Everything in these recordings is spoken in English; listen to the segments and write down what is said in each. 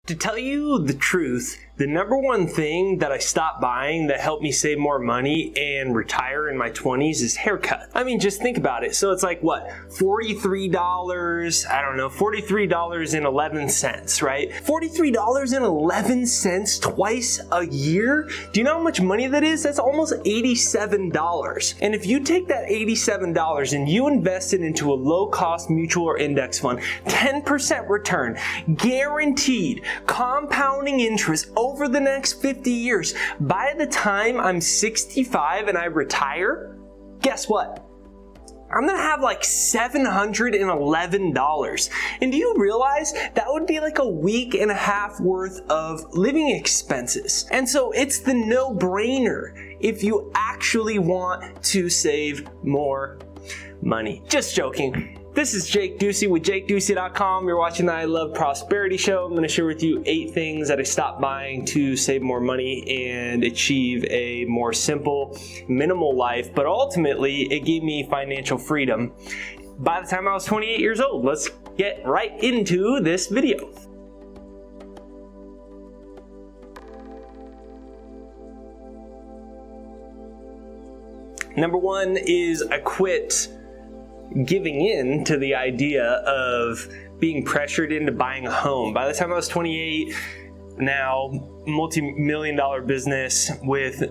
To tell you the truth, the number one thing that I stopped buying that helped me save more money and retire in my 20s is haircut. I mean, just think about it. So it's like what? $43, I don't know, $43.11, right? $43.11 twice a year? Do you know how much money that is? That's almost $87. And if you take that $87 and you invest it into a low-cost mutual or index fund, 10% return, guaranteed, compounding interest over the next 50 years. By the time I'm 65 and I retire, guess what? I'm gonna have like $711. And do you realize that would be like a week and a half worth of living expenses? And so it's the no-brainer if you actually want to save more money. Just joking. This is Jake Ducey with JakeDucey.com. You're watching the I Love Prosperity Show. I'm going to share with you 8 things that I stopped buying to save more money and achieve a more simple, minimal life. But ultimately, it gave me financial freedom by the time I was 28 years old. Let's get right into this video. Number 1 is I quit giving in to the idea of being pressured into buying a home. By the time I was 28, now multi-million-dollar business with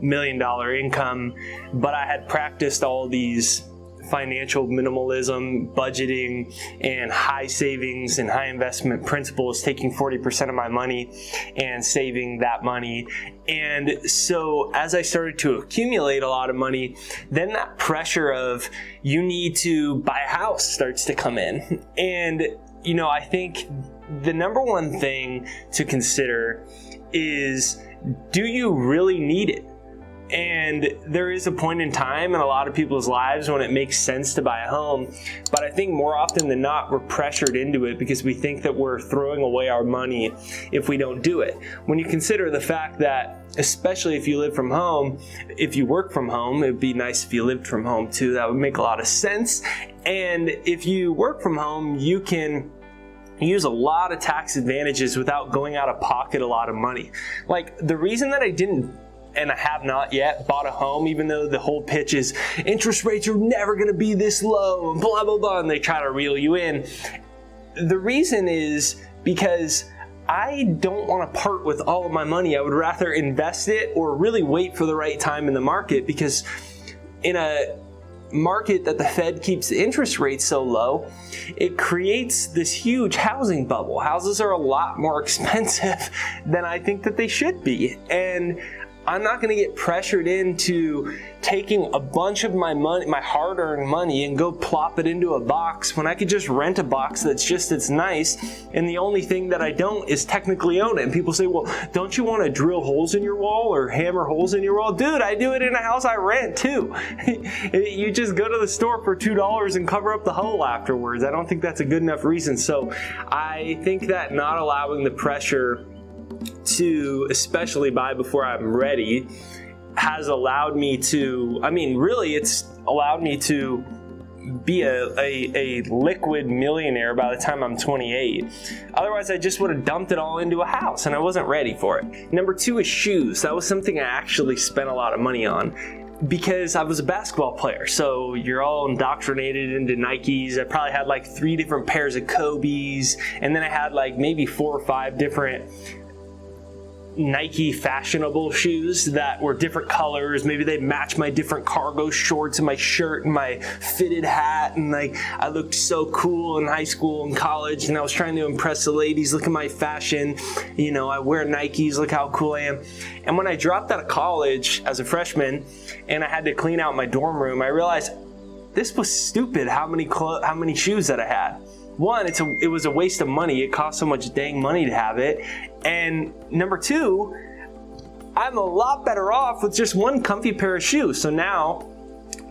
million-dollar income, but I had practiced all these financial minimalism, budgeting, and high savings and high investment principles, taking 40% of my money and saving that money. And so as I started to accumulate a lot of money, then that pressure of you need to buy a house starts to come in. And, you know, I think the number one thing to consider is, do you really need it? And there is a point in time in a lot of people's lives when it makes sense to buy a home. But I think more often than not, we're pressured into it because we think that we're throwing away our money if we don't do it. When you consider the fact that, especially if you live from home, if you work from home, it'd be nice if you lived from home too. That would make a lot of sense. And if you work from home, you can use a lot of tax advantages without going out of pocket a lot of money. Like the reason that I didn't and I have not yet bought a home, even though the whole pitch is interest rates are never going to be this low and blah, blah, blah, and they try to reel you in. The reason is because I don't want to part with all of my money. I would rather invest it or really wait for the right time in the market, because in a market that the Fed keeps the interest rates so low, it creates this huge housing bubble. Houses are a lot more expensive than I think that they should be. And I'm not going to get pressured into taking a bunch of my money, my hard-earned money, and go plop it into a box when I could just rent a box that's just as nice, and the only thing that I don't is technically own it. And people say, well, don't you want to drill holes in your wall or hammer holes in your wall? Dude, I do it in a house I rent too. You just go to the store for $2 and cover up the hole afterwards. I don't think that's a good enough reason. So I think that not allowing the pressure to especially buy before I'm ready has allowed me to, I mean, really it's allowed me to be a liquid millionaire by the time I'm 28. Otherwise, I just would have dumped it all into a house and I wasn't ready for it. Number 2 is shoes. That was something I actually spent a lot of money on, because I was a basketball player. So you're all indoctrinated into Nikes. I probably had like 3 different pairs of Kobe's, and then I had like maybe 4 or 5 different Nike fashionable shoes that were different colors. Maybe they match my different cargo shorts and my shirt and my fitted hat, and like I looked so cool in high school and college, and I was trying to impress the ladies. Look at my fashion, you know, I wear Nikes, look how cool I am. And when I dropped out of college as a freshman and I had to clean out my dorm room, I realized this was stupid how many shoes that I had. One, it was a waste of money. It cost so much dang money to have it. And number 2, I'm a lot better off with just one comfy pair of shoes. So now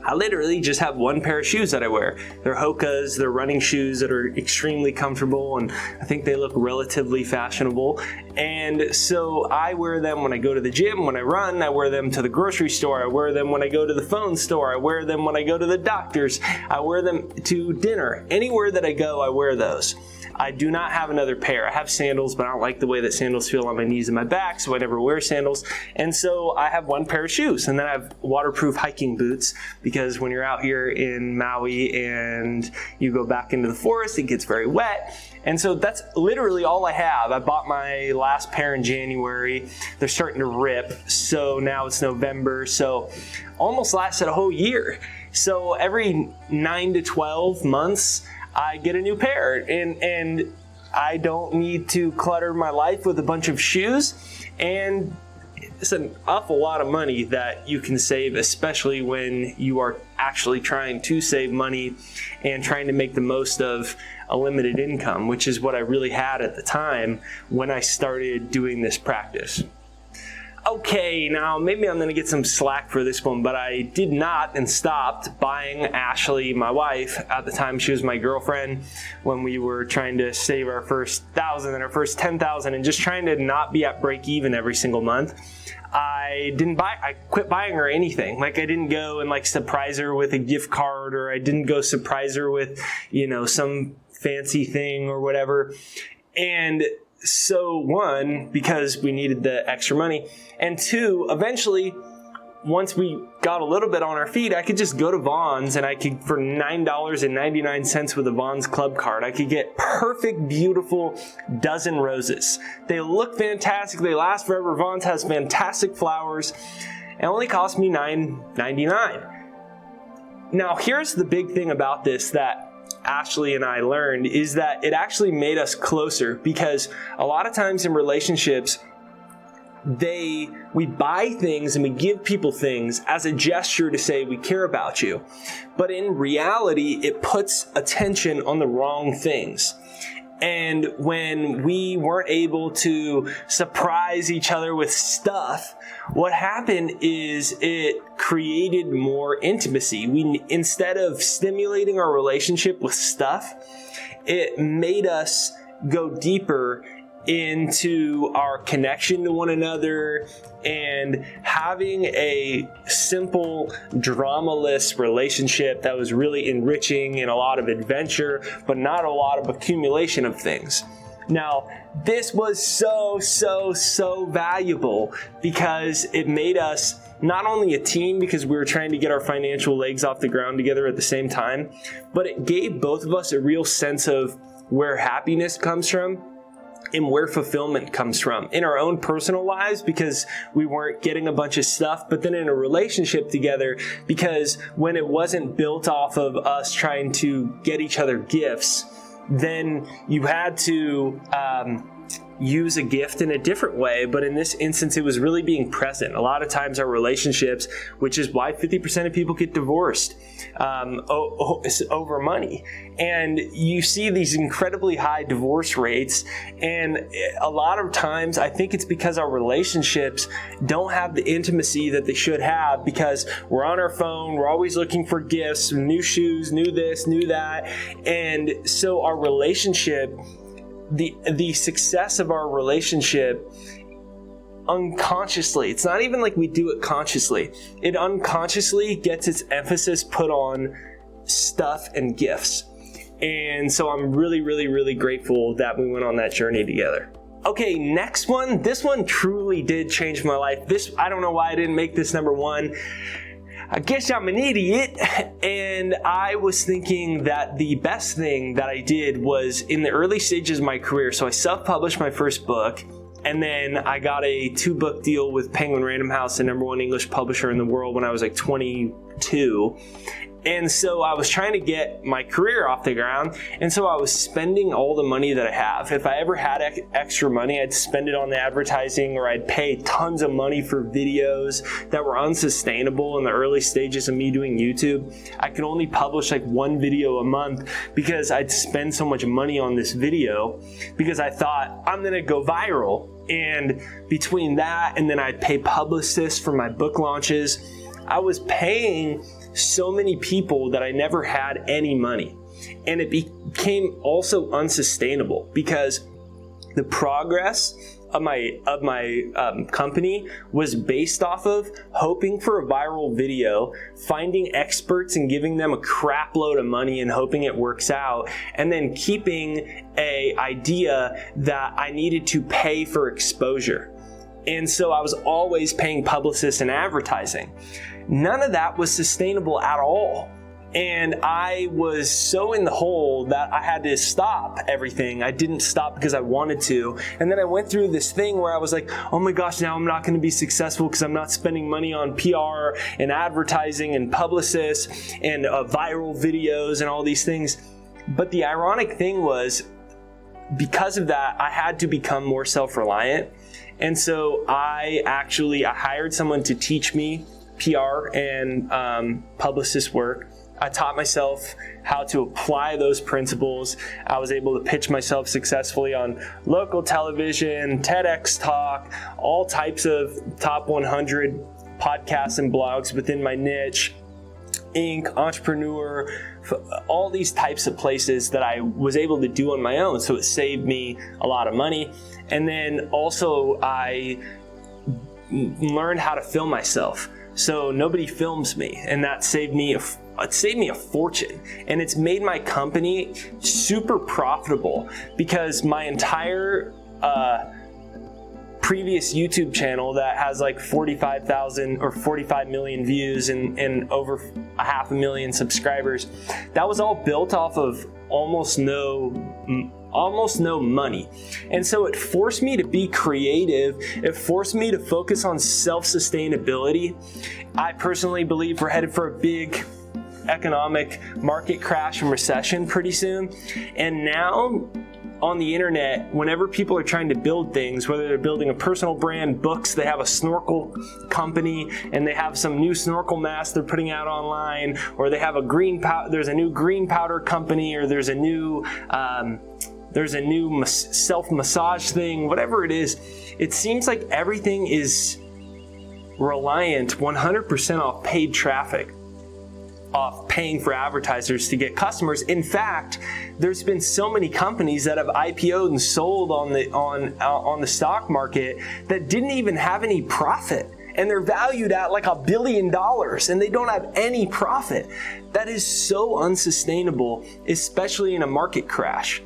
I literally just have one pair of shoes that I wear. They're Hoka's, they're running shoes that are extremely comfortable, and I think they look relatively fashionable. And so I wear them when I go to the gym, when I run, I wear them to the grocery store, I wear them when I go to the phone store, I wear them when I go to the doctor's, I wear them to dinner. Anywhere that I go, I wear those. I do not have another pair. I have sandals, but I don't like the way that sandals feel on my knees and my back, so I never wear sandals. And so I have one pair of shoes, and then I have waterproof hiking boots, because when you're out here in Maui and you go back into the forest, it gets very wet. And so that's literally all I have. I bought my last pair in January. They're starting to rip, so now it's November, so almost lasted a whole year. So every 9 to 12 months, I get a new pair, and I don't need to clutter my life with a bunch of shoes. And it's an awful lot of money that you can save, especially when you are actually trying to save money and trying to make the most of a limited income, which is what I really had at the time when I started doing this practice. Okay, now maybe I'm going to get some slack for this one, but I did not and stopped buying Ashley, my wife. At the time, she was my girlfriend when we were trying to save our first 1,000 and our first 10,000 and just trying to not be at break even every single month. I quit buying her anything. Like, I didn't go and like surprise her with a gift card, or I didn't go surprise her with, some fancy thing or whatever. And so one, because we needed the extra money, and two, eventually, once we got a little bit on our feet, I could just go to Vons, and I could, for $9.99 with a Vons club card, I could get perfect, beautiful dozen roses. They look fantastic. They last forever. Vons has fantastic flowers. It only cost me $9.99. Now, here's the big thing about this that Ashley and I learned, is that it actually made us closer, because a lot of times in relationships, we buy things and we give people things as a gesture to say we care about you. But in reality, it puts attention on the wrong things. And when we weren't able to surprise each other with stuff, what happened is it created more intimacy. Instead of stimulating our relationship with stuff, it made us go deeper into our connection to one another, and having a simple, dramaless relationship that was really enriching and a lot of adventure, but not a lot of accumulation of things. Now, this was so valuable, because it made us not only a team, because we were trying to get our financial legs off the ground together at the same time, but it gave both of us a real sense of where happiness comes from and where fulfillment comes from in our own personal lives, because we weren't getting a bunch of stuff, but then in a relationship together, because when it wasn't built off of us trying to get each other gifts, then you had to use a gift in a different way. But in this instance, it was really being present. A lot of times our relationships, which is why 50% of people get divorced over money. And you see these incredibly high divorce rates. And a lot of times I think it's because our relationships don't have the intimacy that they should have, because we're on our phone, we're always looking for gifts, new shoes, new this, new that. And so our relationship, the success of our relationship, unconsciously, it's not even like we do it consciously, it unconsciously gets its emphasis put on stuff and gifts. And so I'm really grateful that we went on that journey together. Okay, next one. This one truly did change my life. I don't know why I didn't make this number one. I guess I'm an idiot, and I was thinking that the best thing that I did was in the early stages of my career. So I self-published my first book, and then I got a 2-book deal with Penguin Random House, the #1 English publisher in the world, when I was like 22. And so I was trying to get my career off the ground, and so I was spending all the money that I have. If I ever had extra money, I'd spend it on the advertising, or I'd pay tons of money for videos that were unsustainable in the early stages of me doing YouTube. I could only publish like 1 video a month because I'd spend so much money on this video, because I thought I'm gonna go viral. And between that and then I'd pay publicists for my book launches, I was paying so many people that I never had any money. And it became also unsustainable, because The progress of my company was based off of hoping for a viral video, finding experts and giving them a crap load of money and hoping it works out, and then keeping a idea that I needed to pay for exposure. And so I was always paying publicists and advertising. None of that was sustainable at all. And I was so in the hole that I had to stop everything. I didn't stop because I wanted to. And then I went through this thing where I was like, oh my gosh, now I'm not going to be successful because I'm not spending money on PR and advertising and publicists and viral videos and all these things. But the ironic thing was, because of that, I had to become more self-reliant. And so I hired someone to teach me PR and publicist work. I taught myself how to apply those principles. I was able to pitch myself successfully on local television, TEDx talk, all types of top 100 podcasts and blogs within my niche, Inc., Entrepreneur, all these types of places that I was able to do on my own. So it saved me a lot of money. And then also I learned how to film myself. So nobody films me, and that saved me a fortune. And it's made my company super profitable because my entire previous YouTube channel that has like 45,000 or 45 million views and over 500,000 subscribers, that was all built off of almost no money. And so it forced me to be creative. It forced me to focus on self-sustainability. I personally believe we're headed for a big economic market crash and recession pretty soon. And now on the internet, whenever people are trying to build things, whether they're building a personal brand, books, they have a snorkel company and they have some new snorkel mask they're putting out online, or they have there's a new green powder company, or there's a new self-massage thing, whatever it is, it seems like everything is reliant 100% off paid traffic, off paying for advertisers to get customers. In fact, there's been so many companies that have IPO'd and sold on the stock market that didn't even have any profit. And they're valued at like $1 billion and they don't have any profit. That is so unsustainable, especially in a market crash.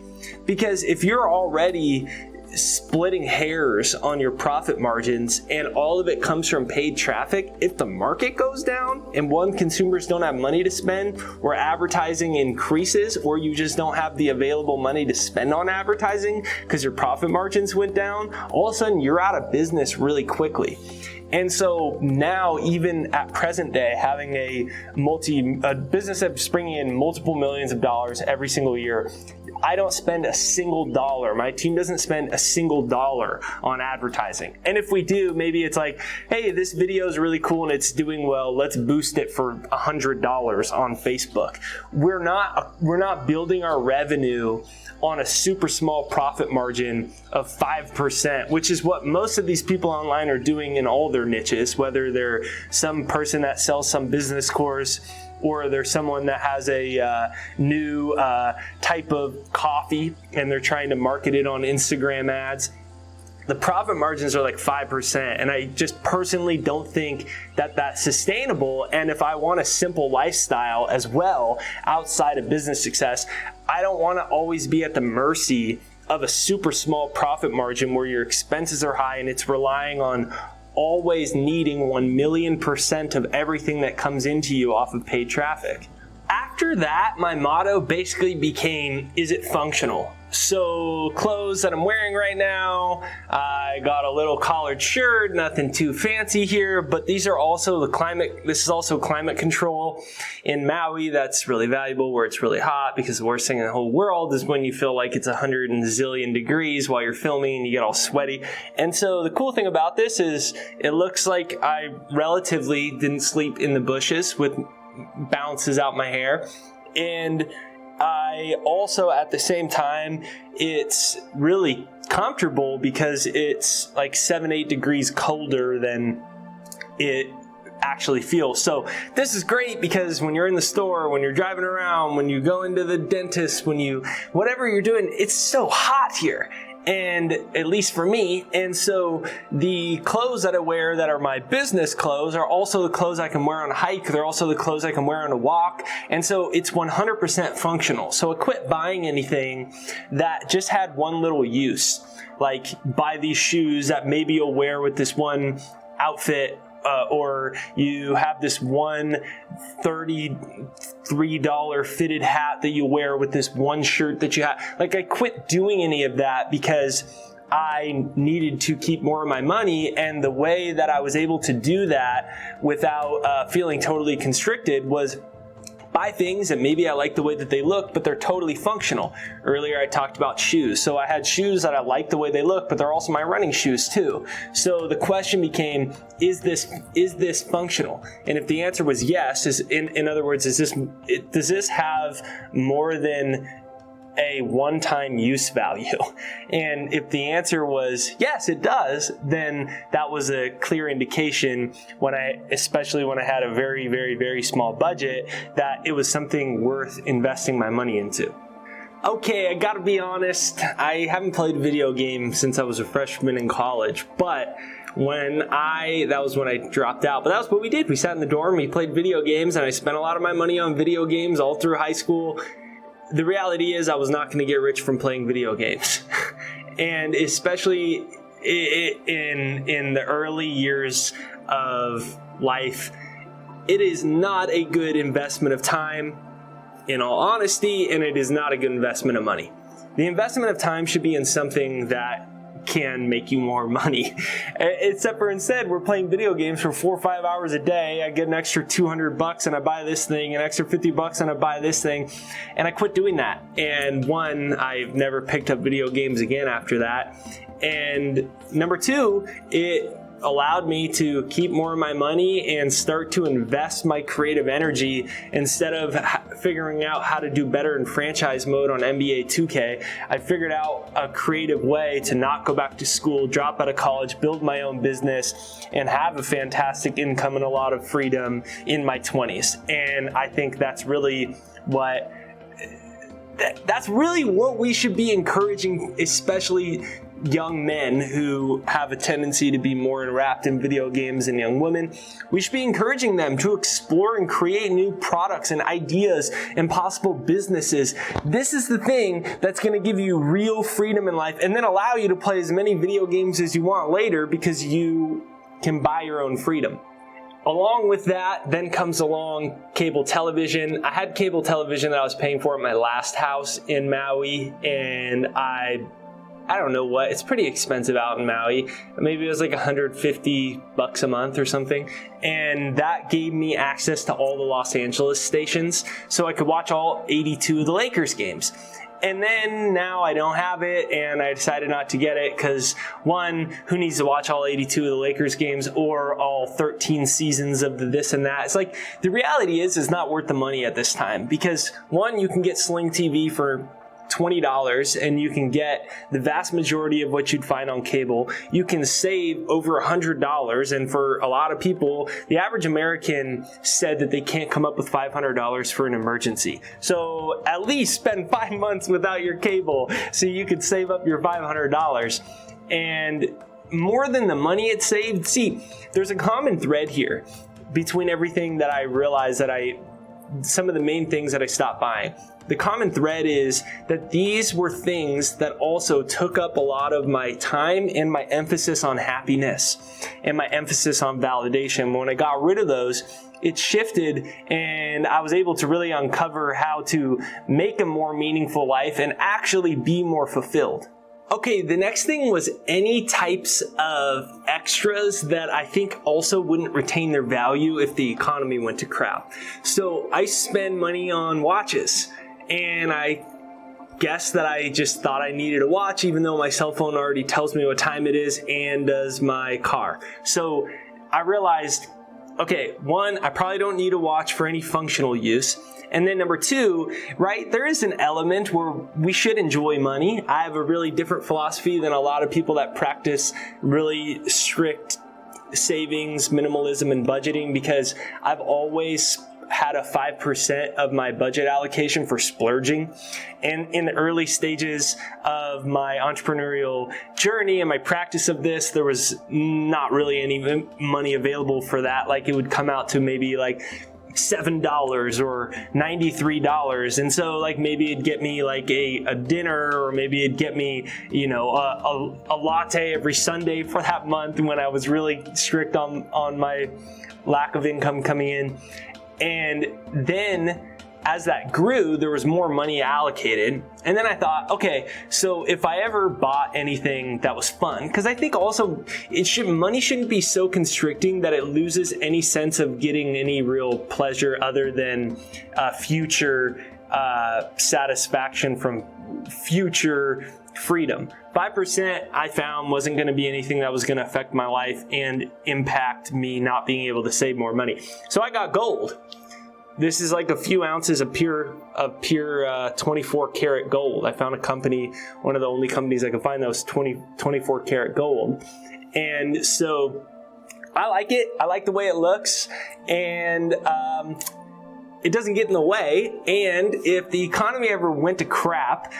Because if you're already splitting hairs on your profit margins and all of it comes from paid traffic, if the market goes down and consumers don't have money to spend, or advertising increases, or you just don't have the available money to spend on advertising because your profit margins went down, all of a sudden you're out of business really quickly. And so now, even at present day, having a business that's bringing in multiple millions of dollars every single year, I don't spend a single dollar. My team doesn't spend a single dollar on advertising. And if we do, maybe it's like, hey, this video is really cool and it's doing well. Let's boost it for $100 on Facebook. We're not building our revenue on a super small profit margin of 5%, which is what most of these people online are doing in all their niches, whether they're some person that sells some business course, or there's someone that has a new type of coffee and they're trying to market it on Instagram ads. The profit margins are like 5%, and I just personally don't think that that's sustainable. And if I want a simple lifestyle as well outside of business success, I don't want to always be at the mercy of a super small profit margin where your expenses are high and it's relying on always needing 1,000,000% of everything that comes into you off of paid traffic. After that, my motto basically became, is it functional? So clothes that I'm wearing right now, I got a little collared shirt, nothing too fancy here, but this is also climate control in Maui. That's really valuable where it's really hot, because the worst thing in the whole world is when you feel like it's 100 and zillion degrees while you're filming and you get all sweaty. And so the cool thing about this is it looks like I relatively didn't sleep in the bushes with bounces out my hair. And I also, at the same time, it's really comfortable because it's like 7-8 degrees colder than it actually feels. So this is great because when you're in the store, when you're driving around, when you go into the dentist, whatever you're doing, it's so hot here. and at least for me. And so the clothes that I wear that are my business clothes are also the clothes I can wear on a hike. They're also the clothes I can wear on a walk. And so it's 100% functional. So I quit buying anything that just had one little use. Like buy these shoes that maybe you'll wear with this one outfit, or you have this one $33 fitted hat that you wear with this one shirt that you have. Like I quit doing any of that because I needed to keep more of my money, and the way that I was able to do that without feeling totally constricted was buy things that maybe I like the way that they look, but they're totally functional. Earlier I talked about shoes. So I had shoes that I like the way they look, but they're also my running shoes too. So the question became, is this functional? And if the answer was yes, in other words, does this have more than a one-time use value? And if the answer was yes, it does, then that was a clear indication especially when I had a very, very, very small budget, that it was something worth investing my money into. Okay, I gotta be honest, I haven't played video games since I was a freshman in college, but that was when I dropped out. But that was what we did. We sat in the dorm, we played video games, and I spent a lot of my money on video games all through high school. The reality is I was not going to get rich from playing video games. And especially in the early years of life, it is not a good investment of time, in all honesty, and it is not a good investment of money. The investment of time should be in something that can make you more money. Except for instead, we're playing video games for 4 or 5 hours a day. I get an extra $200 and I buy this thing, an extra $50 and I buy this thing, and I quit doing that. And one, I've never picked up video games again after that. And number two, it allowed me to keep more of my money and start to invest my creative energy. Instead of figuring out how to do better in franchise mode on NBA 2K, I figured out a creative way to not go back to school, drop out of college, build my own business, and have a fantastic income and a lot of freedom in my 20s. And I think that's really what we should be encouraging, especially young men who have a tendency to be more enwrapped in video games than young women. We should be encouraging them to explore and create new products and ideas and possible businesses. This is the thing that's going to give you real freedom in life, and then allow you to play as many video games as you want later, because you can buy your own freedom. Along with that, then comes along cable television. I had cable television that I was paying for at my last house in Maui, and I don't know what, it's pretty expensive out in Maui. Maybe it was like $150 a month or something. And that gave me access to all the Los Angeles stations, so I could watch all 82 of the Lakers games. And then now I don't have it, and I decided not to get it because, one, who needs to watch all 82 of the Lakers games or all 13 seasons of the this and that? It's like, the reality is it's not worth the money at this time, because one, you can get Sling TV for $20 and you can get the vast majority of what you'd find on cable. You can save over $100, and for a lot of people, the average American said that they can't come up with $500 for an emergency. So at least spend 5 months without your cable so you could save up your $500. And more than the money it saved, see, there's a common thread here between everything that I realized some of the main things that I stopped buying. The common thread is that these were things that also took up a lot of my time and my emphasis on happiness and my emphasis on validation. When I got rid of those, it shifted, and I was able to really uncover how to make a more meaningful life and actually be more fulfilled. Okay, the next thing was any types of extras that I think also wouldn't retain their value if the economy went to crap. So I spend money on watches, and I guess that I just thought I needed a watch, even though my cell phone already tells me what time it is, and does my car. So I realized, okay, one, I probably don't need a watch for any functional use. And then number two, right, there is an element where we should enjoy money. I have a really different philosophy than a lot of people that practice really strict savings, minimalism, and budgeting, because I've always had a 5% of my budget allocation for splurging. And in the early stages of my entrepreneurial journey and my practice of this, there was not really any money available for that. Like it would come out to maybe like $7 or $93. And so like maybe it'd get me like a dinner, or maybe it'd get me, you know, a latte every Sunday for that month when I was really strict on my lack of income coming in. And then as that grew, there was more money allocated. And then I thought, okay, so if I ever bought anything that was fun, because I think also money shouldn't be so constricting that it loses any sense of getting any real pleasure other than future satisfaction from future freedom. 5% I found wasn't going to be anything that was going to affect my life and impact me not being able to save more money. So I got gold. This is like a few ounces of pure 24 karat gold. I found a company, one of the only companies I could find that was 24 karat gold. And so I like it. I like the way it looks. And it doesn't get in the way. And if the economy ever went to crap,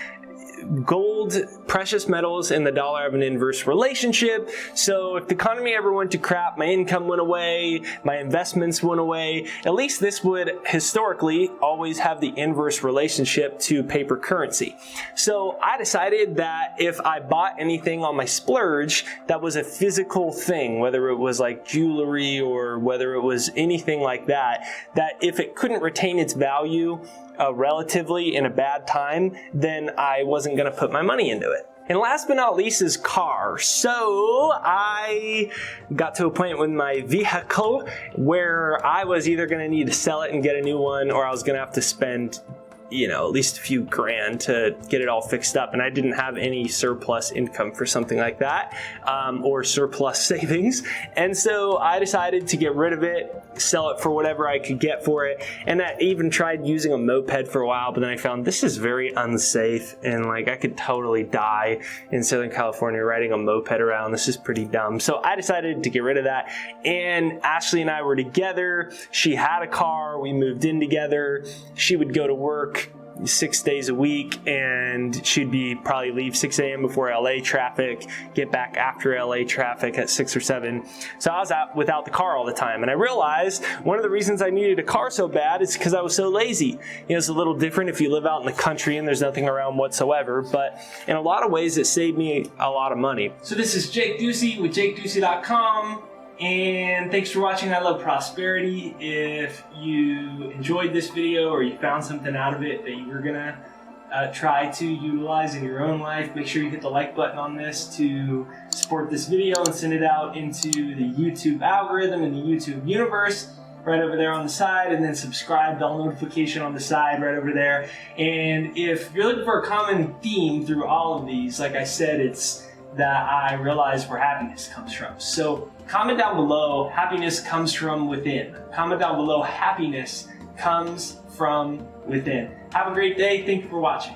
gold, precious metals, and the dollar have an inverse relationship. So if the economy ever went to crap, my income went away, my investments went away, at least this would historically always have the inverse relationship to paper currency. So I decided that if I bought anything on my splurge that was a physical thing, whether it was like jewelry or whether it was anything like that, that if it couldn't retain its value relatively in a bad time, then I wasn't going to put my money into it. And last but not least is car. So I got to a point with my vehicle where I was either going to need to sell it and get a new one, or I was going to have to spend, you know, at least a few grand to get it all fixed up. And I didn't have any surplus income for something like that, or surplus savings. And so I decided to get rid of it, sell it for whatever I could get for it. And I even tried using a moped for a while, but then I found this is very unsafe, and like I could totally die in Southern California riding a moped around. This is pretty dumb. So I decided to get rid of that. And Ashley and I were together. She had a car. We moved in together. She would go to work 6 days a week, and she'd probably leave 6 a.m. before LA traffic, get back after LA traffic at 6 or 7. So I was out without the car all the time. And I realized one of the reasons I needed a car so bad is because I was so lazy. You know, it's a little different if you live out in the country and there's nothing around whatsoever, but in a lot of ways it saved me a lot of money. So this is Jake Ducey with JakeDucey.com. And thanks for watching I Love Prosperity. If you enjoyed this video or you found something out of it that you were gonna try to utilize in your own life, make sure you hit the like button on this to support this video and send it out into the YouTube algorithm and the YouTube universe right over there on the side, and then subscribe, bell notification on the side right over there. And if you're looking for a common theme through all of these, like I said, it's that I realize where happiness comes from. So comment down below, happiness comes from within. Comment down below, happiness comes from within. Have a great day. Thank you for watching.